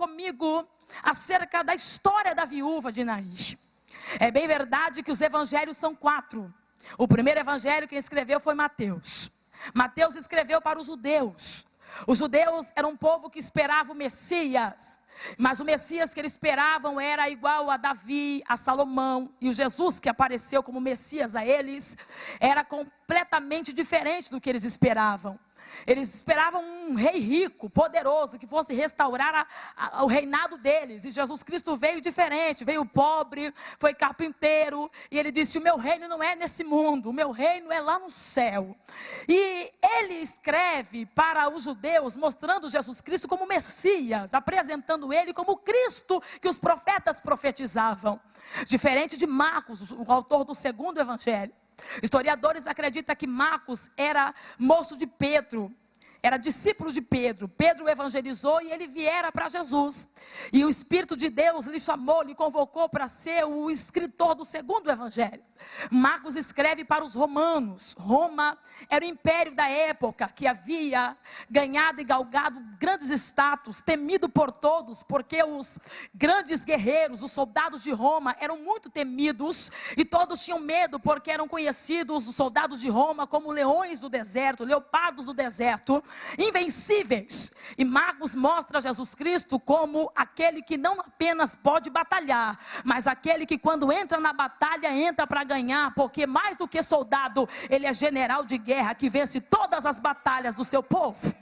comigo acerca da história da viúva de Naim. É bem verdade que os evangelhos são 4. O primeiro evangelho quem escreveu foi Mateus. Mateus escreveu para os judeus. Os judeus eram um povo que esperava o Messias, mas o Messias que eles esperavam era igual a Davi, a Salomão, e o Jesus que apareceu como Messias a eles era completamente diferente do que eles esperavam. Eles esperavam um rei rico, poderoso, que fosse restaurar o reinado deles. E Jesus Cristo veio diferente, veio pobre, foi carpinteiro. E ele disse, o meu reino não é nesse mundo, o meu reino é lá no céu. E ele escreve para os judeus, mostrando Jesus Cristo como Messias, apresentando ele como Cristo que os profetas profetizavam. Diferente de Marcos, o autor do segundo evangelho. Historiadores acreditam que Marcos era moço de Pedro, era discípulo de Pedro. Pedro evangelizou e ele viera para Jesus. E o Espírito de Deus lhe chamou, lhe convocou para ser o escritor do segundo evangelho. Marcos escreve para os romanos. Roma era o império da época que havia ganhado e galgado grandes status, temido por todos, porque os grandes guerreiros, os soldados de Roma eram muito temidos e todos tinham medo, porque eram conhecidos os soldados de Roma como leões do deserto, leopardos do deserto, invencíveis. E Marcos mostra Jesus Cristo como aquele que não apenas pode batalhar, mas aquele que quando entra na batalha, entra para ganhar, porque mais do que soldado, ele é general de guerra que vence todas as batalhas do seu povo.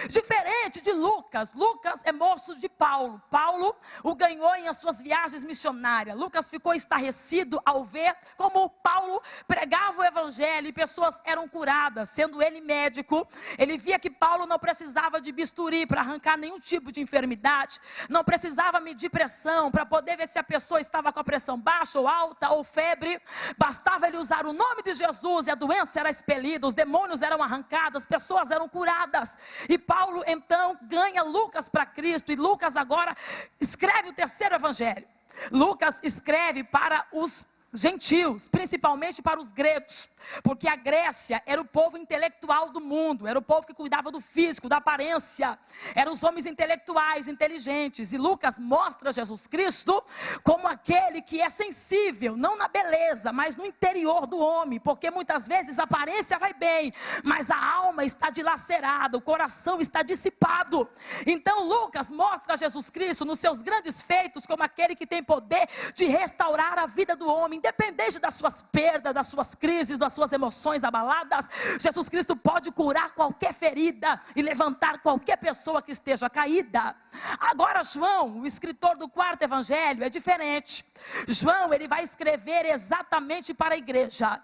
Diferente de Lucas, Lucas é moço de Paulo. Paulo o ganhou em as suas viagens missionárias. Lucas ficou estarrecido ao ver como Paulo pregava o evangelho e pessoas eram curadas. Sendo ele médico, ele via que Paulo não precisava de bisturi para arrancar nenhum tipo de enfermidade, não precisava medir pressão para poder ver se a pessoa estava com a pressão baixa ou alta ou febre. Bastava ele usar o nome de Jesus e a doença era expelida, os demônios eram arrancados, as pessoas eram curadas. E Paulo então ganha Lucas para Cristo, e Lucas agora escreve o terceiro evangelho. Lucas escreve para os gentios, principalmente para os gregos, porque a Grécia era o povo intelectual do mundo, era o povo que cuidava do físico, da aparência, eram os homens intelectuais, inteligentes. E Lucas mostra Jesus Cristo como aquele que é sensível, não na beleza, mas no interior do homem, porque muitas vezes a aparência vai bem, mas a alma está dilacerada, o coração está dissipado. Então Lucas mostra Jesus Cristo nos seus grandes feitos como aquele que tem poder de restaurar a vida do homem, independente das suas perdas, das suas crises, das suas emoções abaladas. Jesus Cristo pode curar qualquer ferida e levantar qualquer pessoa que esteja caída. Agora João, o escritor do quarto evangelho, é diferente. João, ele vai escrever exatamente para a igreja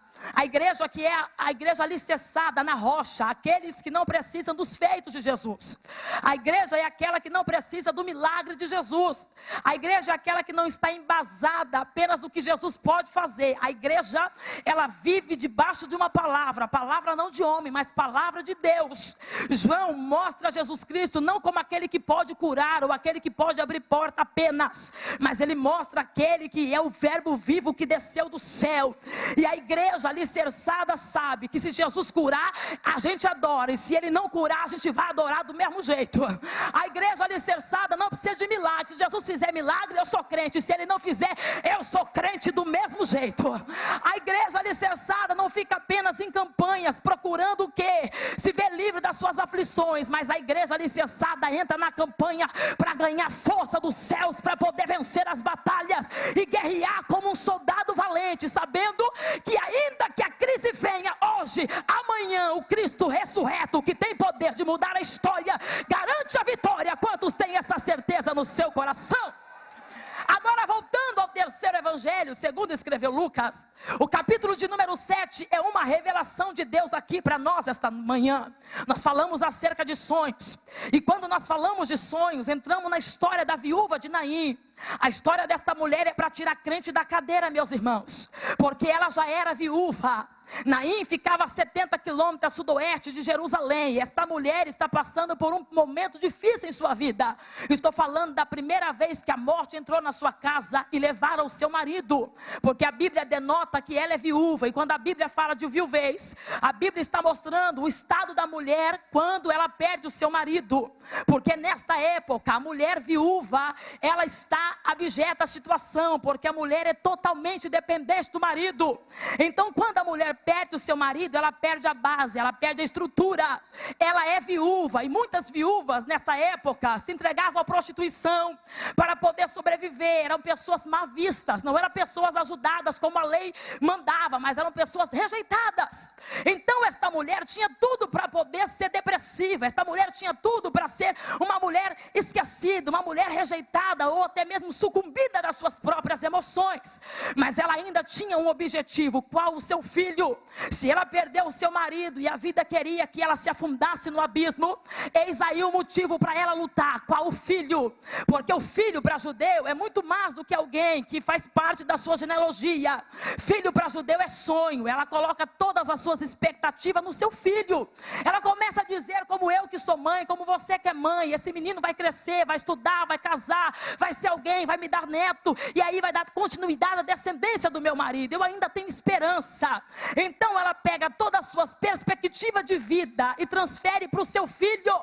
que é a igreja alicerçada na rocha, aqueles que não precisam dos feitos de Jesus. A igreja é aquela que não precisa do milagre de Jesus. A igreja é aquela que não está embasada apenas no que Jesus pode fazer. A igreja, ela vive debaixo de uma palavra não de homem, mas palavra de Deus. João mostra Jesus Cristo não como aquele que pode curar ou aquele que pode abrir porta apenas, mas ele mostra aquele que é o verbo vivo que desceu do céu. E a igreja alicerçada sabe que se Jesus curar, a gente adora, e se ele não curar, a gente vai adorar do mesmo jeito. A igreja alicerçada não precisa de milagre. Se Jesus fizer milagre, eu sou crente. Se ele não fizer, eu sou crente do mesmo jeito. A igreja alicerçada não fica apenas em campanhas procurando o quê? Se ver livre das suas aflições, mas a igreja alicerçada entra na campanha para ganhar força dos céus, para poder vencer as batalhas e guerrear como um soldado valente, sabendo que ainda que a crise venha hoje, amanhã o Cristo ressurreto, que tem poder de mudar a história, garante a vitória. Quantos têm essa certeza no seu coração? Agora voltando ao terceiro evangelho, segundo escreveu Lucas, o capítulo de número 7 é uma revelação de Deus aqui para nós esta manhã. Nós falamos acerca de sonhos, e quando nós falamos de sonhos, entramos na história da viúva de Naim. A história desta mulher é para tirar crente da cadeira, meus irmãos, porque ela já era viúva. Naim ficava a 70 quilômetros a sudoeste de Jerusalém. Esta mulher está passando por um momento difícil em sua vida. Estou falando da primeira vez que a morte entrou na sua casa e levaram o seu marido. Porque a Bíblia denota que ela é viúva. E quando a Bíblia fala de viuvez, a Bíblia está mostrando o estado da mulher quando ela perde o seu marido. Porque nesta época, a mulher viúva, ela está abjeta à situação. Porque a mulher é totalmente dependente do marido. Então quando a mulher perde o seu marido, ela perde a base, ela perde a estrutura. Ela é viúva, e muitas viúvas nesta época se entregavam à prostituição para poder sobreviver. Eram pessoas mal vistas, não eram pessoas ajudadas como a lei mandava, mas eram pessoas rejeitadas. Então esta mulher tinha tudo para poder ser depressiva, esta mulher tinha tudo para ser uma mulher esquecida, uma mulher rejeitada, ou até mesmo sucumbida das suas próprias emoções. Mas ela ainda tinha um objetivo, qual? O seu filho. Se ela perdeu o seu marido e a vida queria que ela se afundasse no abismo, eis aí o motivo para ela lutar. Qual? O filho. Porque o filho para judeu é muito mais do que alguém que faz parte da sua genealogia. Filho para judeu é sonho. Ela coloca todas as suas expectativas no seu filho. Ela começa a dizer, como eu que sou mãe, como você que é mãe, esse menino vai crescer, vai estudar, vai casar, vai ser alguém, vai me dar neto, e aí vai dar continuidade à descendência do meu marido. Eu ainda tenho esperança. Então ela pega todas as suas perspectivas de vida e transfere para o seu filho.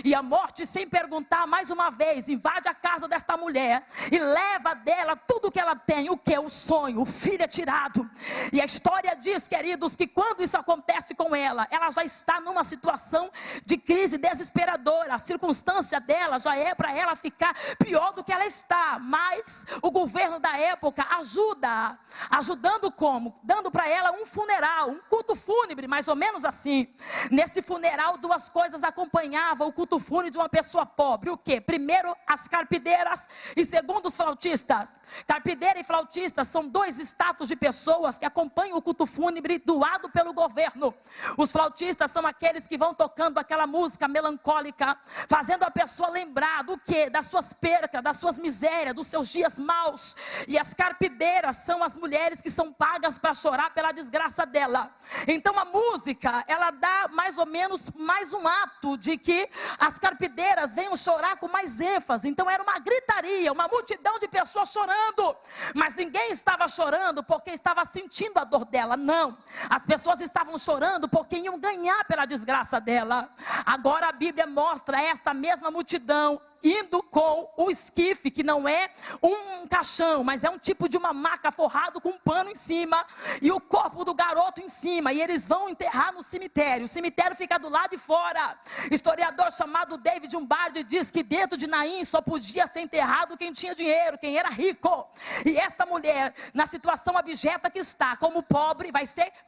E a morte, sem perguntar, mais uma vez, invade a casa desta mulher e leva dela tudo que ela tem. O que? O sonho, o filho é tirado. E a história diz, queridos, que quando isso acontece com ela, ela já está numa situação de crise desesperadora. A circunstância dela já é para ela ficar pior do que ela está. Mas o governo da época ajuda. Ajudando como? Dando para ela um funeral, um culto fúnebre, mais ou menos assim. Nesse funeral, duas coisas acompanhavam o culto fúnebre de uma pessoa pobre. O que? Primeiro, as carpideiras, e segundo, os flautistas. Carpideira e flautista são dois status de pessoas que acompanham o culto fúnebre doado pelo governo. Os flautistas são aqueles que vão tocando aquela música melancólica, fazendo a pessoa lembrar do que? Das suas percas, das suas misérias, dos seus dias maus. E as carpideiras são as mulheres que são pagas para chorar pela desgraça dela. Então a música, ela dá mais ou menos mais um ato de que as carpideiras venham chorar com mais ênfase. Então era uma gritaria, uma multidão de pessoas chorando, mas ninguém estava chorando porque estava sentindo a dor dela, não. As pessoas estavam chorando porque iam ganhar pela desgraça dela. Agora a Bíblia mostra esta mesma multidão indo com o esquife, que não é um caixão, mas é um tipo de uma maca forrado com um pano em cima, e o corpo do garoto em cima, e eles vão enterrar no cemitério. O cemitério fica do lado de fora. Historiador chamado David Umbardi diz que dentro de Naim só podia ser enterrado quem tinha dinheiro, quem era rico. E esta mulher, na situação abjeta que está, como pobre, vai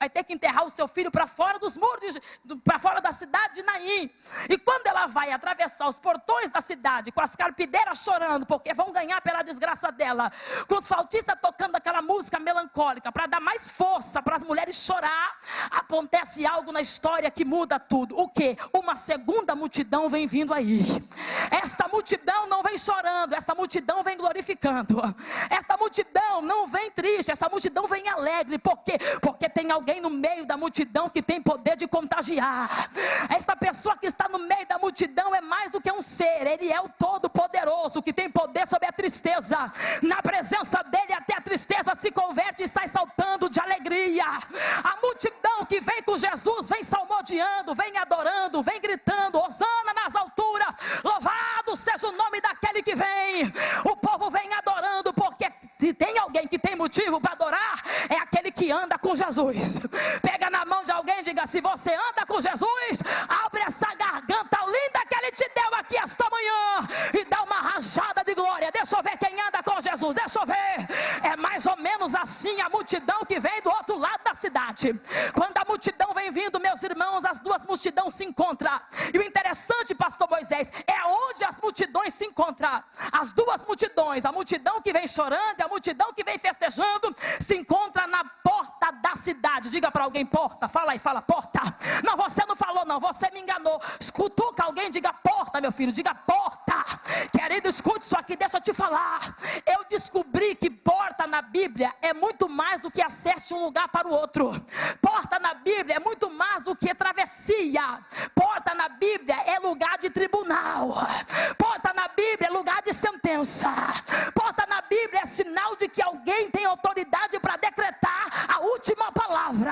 ter que enterrar o seu filho para fora dos muros, para fora da cidade de Naim. E quando ela vai atravessar os portões da cidade, com as carpideiras chorando porque vão ganhar pela desgraça dela, com os flautistas tocando aquela música melancólica para dar mais força para as mulheres chorar, acontece algo na história que muda tudo. O que? Uma segunda multidão vem vindo aí. Esta multidão não vem chorando, esta multidão vem glorificando. Esta multidão não vem triste, essa multidão vem alegre. Por quê? Porque tem alguém no meio da multidão que tem poder de contagiar. Esta pessoa que está no meio da multidão é mais do que um ser, ele é o Todo-Poderoso, que tem poder sobre a tristeza. Na presença dele até a tristeza se converte e sai saltando de alegria. A multidão que vem com Jesus vem salmodiando, vem adorando, vem gritando, hosana nas alturas, louvado seja o nome daquele que vem. O povo vem adorando, porque se tem alguém que tem motivo para adorar, é aquele que anda com Jesus. Pega na mão de alguém e diga: se você anda com Jesus, abre essa garganta linda que ele te deu aqui esta manhã e dá uma rajada de glória. Deixa eu ver quem anda com Jesus, deixa eu ver. É mais ou menos assim a multidão que vem do outro lado da cidade. Quando a multidão vem vindo, meus irmãos, as duas multidões se encontram. E o interessante, pastor Moisés, é onde as multidões se encontram. As duas multidões, a multidão que vem chorando e a multidão que vem festejando, se encontra na porta da cidade. Diga para alguém: porta. Fala aí, fala porta. Não, você não falou não, você me enganou. Cutuca alguém, diga porta, meu filho, diga porta. Querido, escute isso aqui, deixa eu te falar. Eu descobri que porta na Bíblia é muito mais do que acesso de um lugar para o outro. Porta na Bíblia é muito mais do que travessia. Porta na Bíblia é lugar de tribunal. Porta na Bíblia é lugar de sentença. Porta na Bíblia é sinal de que alguém tem autoridade para decretar a última palavra.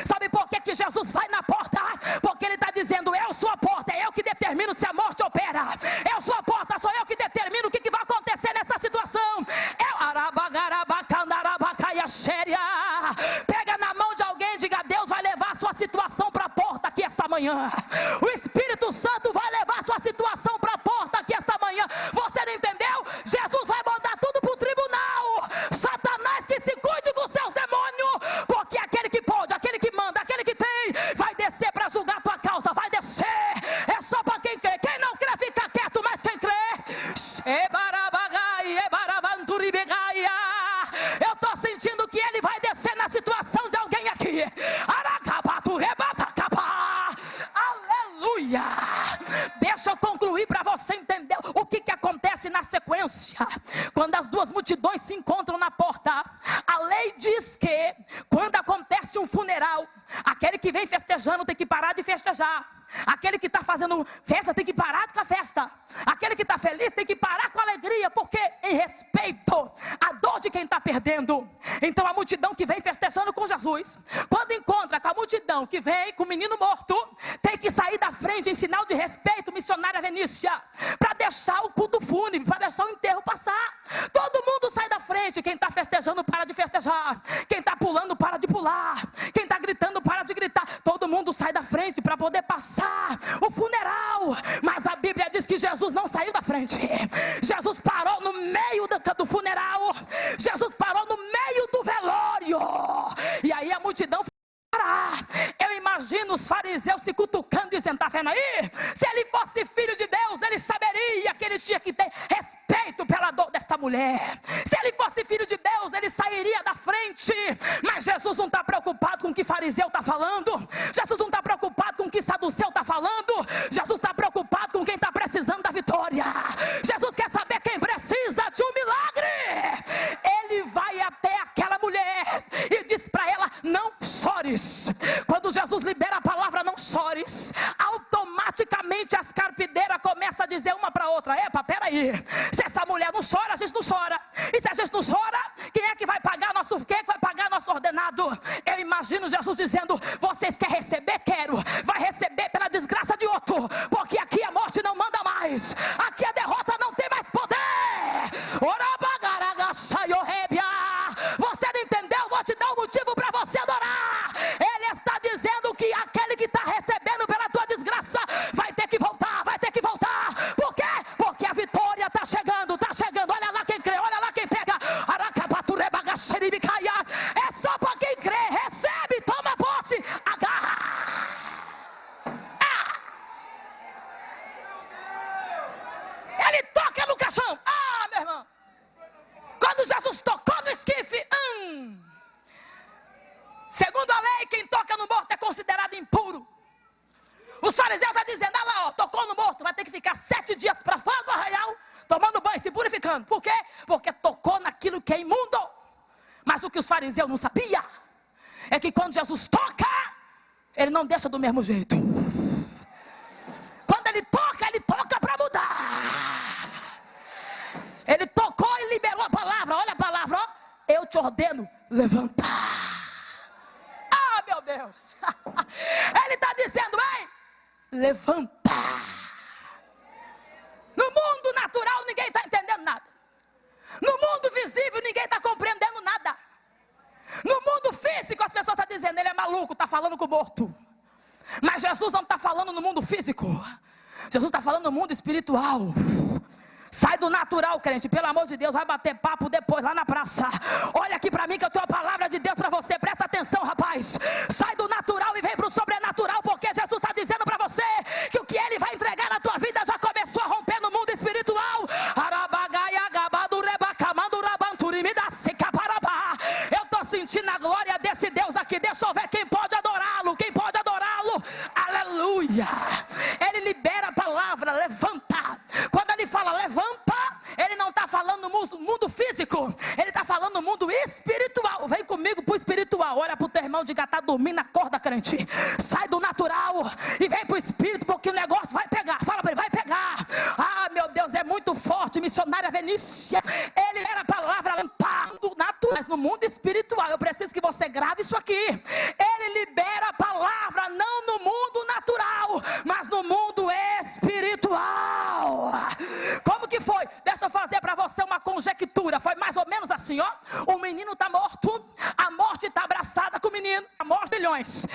Sabe por que Jesus vai na porta? Porque ele está dizendo: eu sou a porta, é eu que determino se a morte opera. Eu sou a porta, sou eu que determino o que vai acontecer nessa situação. Pega na mão de alguém e diga: Deus vai levar a sua situação para a porta aqui esta manhã. O Espírito Santo vai levar a sua situação para a porta aqui esta manhã. Você não entendeu? Jesus vai mandar tudo para o tribunal. Satanás que se cuide com seus demônios, porque aquele que pode, aquele que manda, aquele que tem, vai descer para julgar a tua causa. Vai descer. É só para quem crê. Quem não crê fica quieto, mas quem crê, eu estou sentindo que ele vai descer na situação de alguém aqui. Aleluia. Deixa eu concluir para você entender o que acontece na sequência. Quando as duas multidões se encontram na porta, a lei diz que quando acontece um funeral, aquele que vem festejando tem que parar de festejar. Aquele que está fazendo festa tem que parar com a festa. Aquele que está feliz tem que parar com a alegria, porque em respeito à dor de quem está perdendo. Então a multidão que vem festejando com Jesus, quando encontra com a multidão que vem com o menino morto, tem que sair da frente em sinal de respeito, missionária Vinícia, para deixar o culto fúnebre, para deixar o enterro passar. Todo mundo sai da frente. Quem está festejando para de festejar, quem está pulando para de pular, quem está gritando para de gritar. Todo mundo sai da frente para poder passar o funeral. Mas a Bíblia diz que Jesus não saiu da frente. Jesus parou no meio do funeral. Jesus parou no meio do velório. E aí a multidão parar. Eu imagino os fariseus se cutucando e dizendo: está vendo aí? Se ele fosse filho de Deus, ele saberia que ele tinha que ter respeito pela dor desta mulher. Se ele fosse filho de Deus, ele sairia da frente. Mas Jesus não está preocupado com o que fariseu está falando. Jesus não está preocupado com o que saduceu está falando. Jesus está preocupado com quem está precisando da vitória. Jesus quer saber quem precisa de um milagre. Ele vai até aquela mulher e diz para ela: não chores. Quando Jesus libera a palavra não chores, automaticamente as carpideiras começam a dizer uma para outra: epa, peraí, se essa mulher não chora, a gente não chora. E se a gente não chora, quem é que vai pagar nosso, quem é que vai pagar nosso ordenado? Eu imagino Jesus dizendo: vocês querem receber? Quero. Vai receber pela desgraça de outro, porque aqui a morte não manda mais, aqui a derrota não tem mais poder. Você não entendeu? Vou te dar um motivo para você adorar. Ele está dizendo que aquele que está recebendo pela tua desgraça vai ter que voltar, vai ter que voltar. Por quê? Porque a vitória está chegando, está chegando. Olha lá quem crê, olha lá quem pega. É só para quem crê. Recebe, toma posse, agarra. Ele toca no caixão. Meu irmão, quando Jesus tocou no esquife, segundo a lei, quem toca no morto é considerado impuro. Os fariseus estão dizendo: olha lá, ó, tocou no morto, vai ter que ficar 7 dias para fora do arraial, tomando banho, se purificando. Por quê? Porque tocou naquilo que é imundo. Mas o que os fariseus não sabiam é que quando Jesus toca, ele não deixa do mesmo jeito. Quando ele toca para mudar. Ele tocou e liberou a palavra. Olha a palavra, ó. Eu te ordeno, levantar. Meu Deus. Ele está dizendo: ei, levanta. No mundo natural ninguém está entendendo nada. No mundo visível ninguém está compreendendo nada. No mundo físico as pessoas estão dizendo: ele é maluco, está falando com o morto. Mas Jesus não está falando no mundo físico. Jesus está falando no mundo espiritual. Sai do natural, crente, pelo amor de Deus, vai bater papo depois lá na praça. Olha aqui para mim que eu tenho a palavra de Deus para você. Presta atenção, rapaz. Sai do natural e vem para o sobrenatural, porque Jesus está dizendo para você que o que ele vai entregar na tua vida já começou a romper no mundo espiritual. Eu estou sentindo a glória desse Deus aqui. Deixa eu ver quem pode adorá-lo. Quem pode adorá-lo? Aleluia. Ele libera a palavra, levanta. Quando ele fala levanta, ele não está falando no mundo físico, ele está falando no mundo espiritual. Vem comigo para o espiritual. Olha para o teu irmão, diga: está dormindo, acorda, crente. Sai do natural e vem para o espírito, porque o negócio vai pegar. Fala para ele: vai pegar. Ah, meu Deus, é muito forte. Missionária Venícia, ele era a palavra lampado natural, mas no mundo espiritual. Eu preciso que você grave isso aqui. Ele libera a palavra não no mundo natural, mas no mundo espiritual. Como que foi? Deixa eu fazer para você uma conjectura. Foi mais ou menos assim, ó. O menino está morto, a morte está abraçada com o menino, a morte de milhões.